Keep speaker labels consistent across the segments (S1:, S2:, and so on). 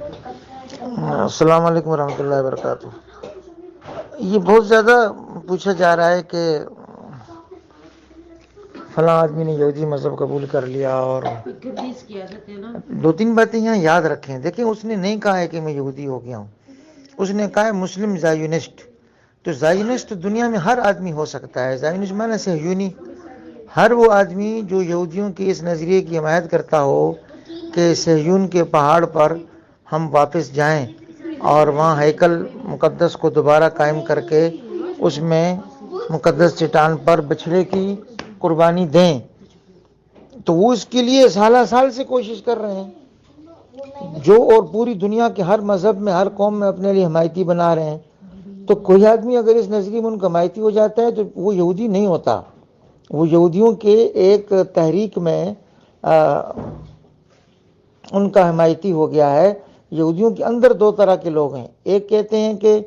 S1: السلام علیکم ورحمۃ اللہ وبرکاتہ۔ یہ بہت زیادہ پوچھا جا رہا ہے کہ فلاں آدمی نے یہودی مذہب قبول کر لیا، اور دو تین باتیں یہاں یاد رکھیں۔ دیکھیں، اس نے نہیں کہا ہے کہ میں یہودی ہو گیا ہوں، اس نے کہا ہے مسلم زائونسٹ۔ تو زائونسٹ دنیا میں ہر آدمی ہو سکتا ہے۔ زائونسٹ معنی صہیونی، ہر وہ آدمی جو یہودیوں کے اس نظریے کی حمایت کرتا ہو کہ صہیون کے پہاڑ پر ہم واپس جائیں اور وہاں ہیکل مقدس کو دوبارہ قائم کر کے اس میں مقدس چٹان پر بچھڑے کی قربانی دیں، تو وہ اس کے لیے سالہ سال سے کوشش کر رہے ہیں، جو اور پوری دنیا کے ہر مذہب میں، ہر قوم میں اپنے لیے حمایتی بنا رہے ہیں۔ تو کوئی آدمی اگر اس نظریے میں ان کا حمایتی ہو جاتا ہے تو وہ یہودی نہیں ہوتا۔ وہ یہودیوں کے ایک تحریک میں ان کا حمایتی ہو گیا ہے۔ یہودیوں کے اندر دو طرح کے لوگ ہیں، ایک کہتے ہیں کہ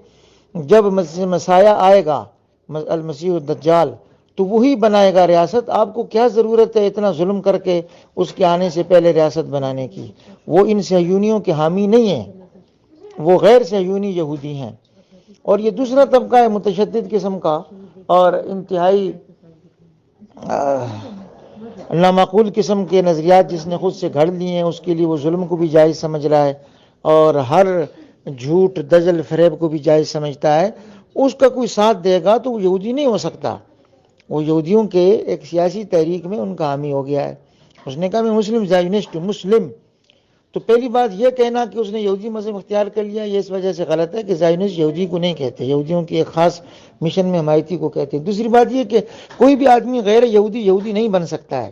S1: جب مسیح آئے گا، المسیح الدجال، تو وہی بنائے گا ریاست، آپ کو کیا ضرورت ہے اتنا ظلم کر کے اس کے آنے سے پہلے ریاست بنانے کی۔ وہ ان صہیونیوں کے حامی نہیں ہیں، وہ غیر صہیونی یہودی ہیں۔ اور یہ دوسرا طبقہ ہے متشدد قسم کا اور انتہائی نامعقول قسم کے نظریات جس نے خود سے گھڑ لیے ہیں، اس کے لیے وہ ظلم کو بھی جائز سمجھ رہا ہے اور ہر جھوٹ دجل فریب کو بھی جائز سمجھتا ہے۔ اس کا کوئی ساتھ دے گا تو وہ یہودی نہیں ہو سکتا۔ وہ یہودیوں کے ایک سیاسی تحریک میں ان کا حامی ہو گیا ہے۔ اس نے کہا میں مسلم زائونسٹ ہوں، مسلم۔ تو پہلی بات یہ کہنا کہ اس نے یہودی مذہب اختیار کر لیا، یہ اس وجہ سے غلط ہے کہ زائونسٹ یہودی کو نہیں کہتے، یہودیوں کی ایک خاص مشن میں حمایتی کو کہتے ہیں۔ دوسری بات یہ کہ کوئی بھی آدمی غیر یہودی یہودی نہیں بن سکتا ہے۔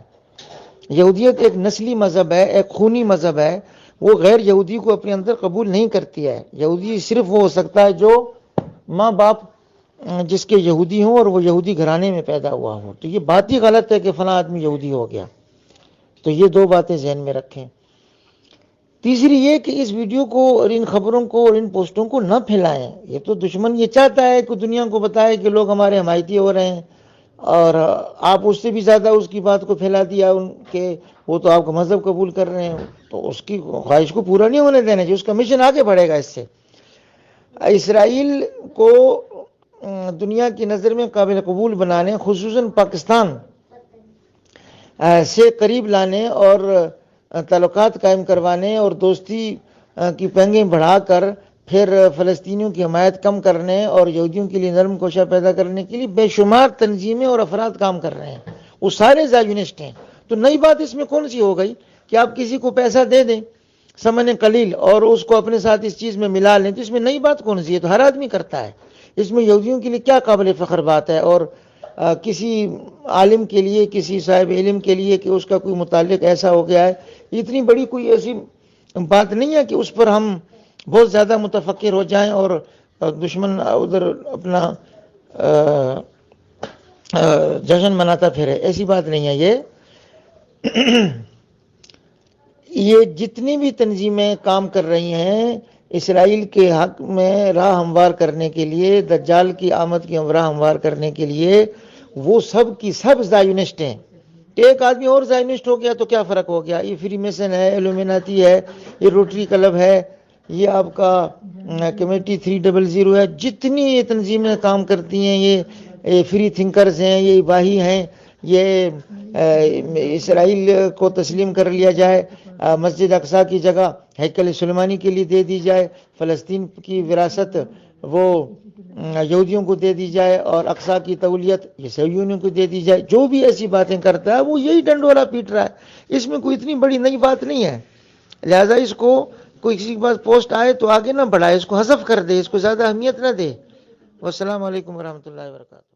S1: یہودیت ایک نسلی مذہب ہے، ایک خونی مذہب ہے، وہ غیر یہودی کو اپنے اندر قبول نہیں کرتی ہے۔ یہودی صرف وہ ہو سکتا ہے جو ماں باپ جس کے یہودی ہوں اور وہ یہودی گھرانے میں پیدا ہوا ہو۔ تو یہ بات ہی غلط ہے کہ فلاں آدمی یہودی ہو گیا۔ تو یہ دو باتیں ذہن میں رکھیں۔ تیسری یہ کہ اس ویڈیو کو اور ان خبروں کو اور ان پوسٹوں کو نہ پھیلائیں۔ یہ تو دشمن یہ چاہتا ہے کہ دنیا کو بتائے کہ لوگ ہمارے حمایتی ہو رہے ہیں، اور آپ اس سے بھی زیادہ اس کی بات کو پھیلا دیا ان کے وہ تو آپ کا مذہب قبول کر رہے ہیں، تو اس کی خواہش کو پورا نہیں ہونے دینا چاہیے، اس کا مشن آگے بڑھے گا۔ اس سے اسرائیل کو دنیا کی نظر میں قابل قبول بنانے، خصوصاً پاکستان سے قریب لانے اور تعلقات قائم کروانے اور دوستی کی پنگیں بڑھا کر پھر فلسطینیوں کی حمایت کم کرنے اور یہودیوں کے لیے نرم کوشاں پیدا کرنے کے لیے بے شمار تنظیمیں اور افراد کام کر رہے ہیں، وہ سارے زائونسٹ ہیں۔ تو نئی بات اس میں کون سی ہو گئی کہ آپ کسی کو پیسہ دے دیں ثمن قلیل اور اس کو اپنے ساتھ اس چیز میں ملا لیں، تو اس میں نئی بات کون سی ہے؟ تو ہر آدمی کرتا ہے۔ اس میں یہودیوں کے لیے کیا قابل فخر بات ہے؟ اور کسی عالم کے لیے، کسی صاحب علم کے لیے کہ اس کا کوئی متعلق ایسا ہو گیا ہے، اتنی بڑی کوئی ایسی بات نہیں ہے کہ اس پر ہم بہت زیادہ متفکر ہو جائیں اور دشمن ادھر اپنا جشن مناتا پھرے۔ ایسی بات نہیں ہے۔ یہ جتنی بھی تنظیمیں کام کر رہی ہیں اسرائیل کے حق میں راہ ہموار کرنے کے لیے، دجال کی آمد کی راہ ہموار کرنے کے لیے، وہ سب کی سب زائونسٹ ہیں۔ ایک آدمی اور زائونسٹ ہو گیا تو کیا فرق ہو گیا؟ یہ فری میسن ہے، ایلومیناتی ہے، یہ روٹری کلب ہے، یہ آپ کا کمیٹی 300 ہے، جتنی یہ تنظیمیں کام کرتی ہیں، یہ فری تھنکرز ہیں، یہ اباہی ہیں، یہ اسرائیل کو تسلیم کر لیا جائے، مسجد اقصیٰ کی جگہ ہیکل سلیمانی کے لیے دے دی جائے، فلسطین کی وراثت وہ یہودیوں کو دے دی جائے، اور اقصیٰ کی تولیت یہ صہیونیوں کو دے دی جائے۔ جو بھی ایسی باتیں کرتا ہے وہ یہی ڈنڈورا پیٹ رہا ہے۔ اس میں کوئی اتنی بڑی نئی بات نہیں ہے، لہذا اس کو کوئی کسی کے پاس پوسٹ آئے تو آگے نہ بڑھائے، اس کو حذف کر دے، اس کو زیادہ اہمیت نہ دے۔ والسلام علیکم ورحمۃ اللہ وبرکاتہ۔